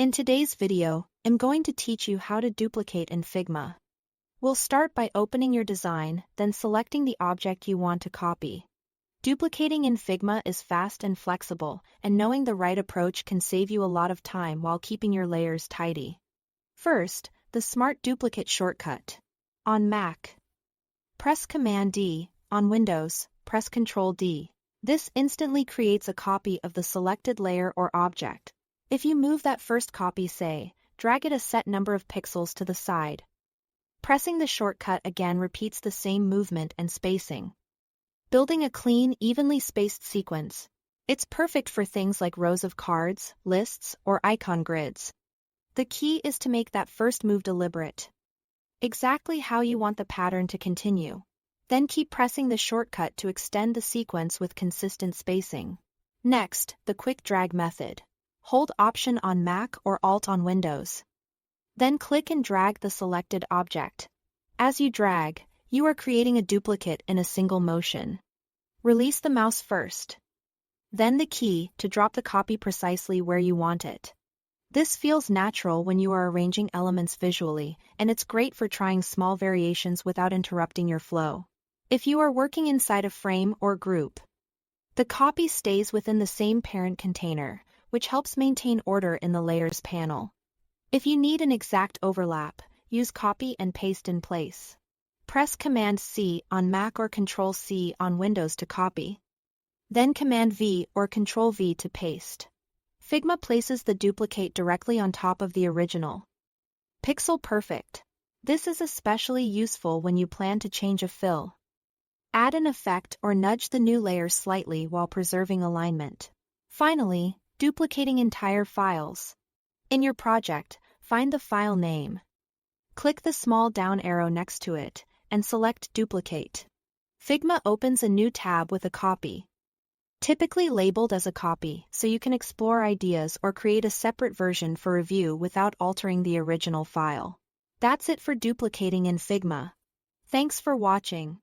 In today's video, I'm going to teach you how to duplicate in Figma. We'll start by opening your design, then selecting the object you want to copy. Duplicating in Figma is fast and flexible, and knowing the right approach can save you a lot of time while keeping your layers tidy. First, the Smart Duplicate shortcut. On Mac, press Command-D, on Windows, press Ctrl-D. This instantly creates a copy of the selected layer or object. If you move that first copy, say, drag it a set number of pixels to the side. Pressing the shortcut again repeats the same movement and spacing, building a clean, evenly spaced sequence. It's perfect for things like rows of cards, lists, or icon grids. The key is to make that first move deliberate, exactly how you want the pattern to continue. Then keep pressing the shortcut to extend the sequence with consistent spacing. Next, the quick drag method. Hold Option on Mac or Alt on Windows. Then click and drag the selected object. As you drag, you are creating a duplicate in a single motion. Release the mouse first, then the key to drop the copy precisely where you want it. This feels natural when you are arranging elements visually, and it's great for trying small variations without interrupting your flow. If you are working inside a frame or group, the copy stays within the same parent container, which helps maintain order in the Layers panel. If you need an exact overlap, use Copy and Paste in place. Press Command-C on Mac or Ctrl-C on Windows to copy. Then Command-V or Ctrl-V to paste. Figma places the duplicate directly on top of the original. Pixel perfect. This is especially useful when you plan to change a fill, add an effect, or nudge the new layer slightly while preserving alignment. Finally, duplicating entire files. In your project, find the file name. Click the small down arrow next to it, and select Duplicate. Figma opens a new tab with a copy, typically labeled as a copy, so you can explore ideas or create a separate version for review without altering the original file. That's it for duplicating in Figma. Thanks for watching.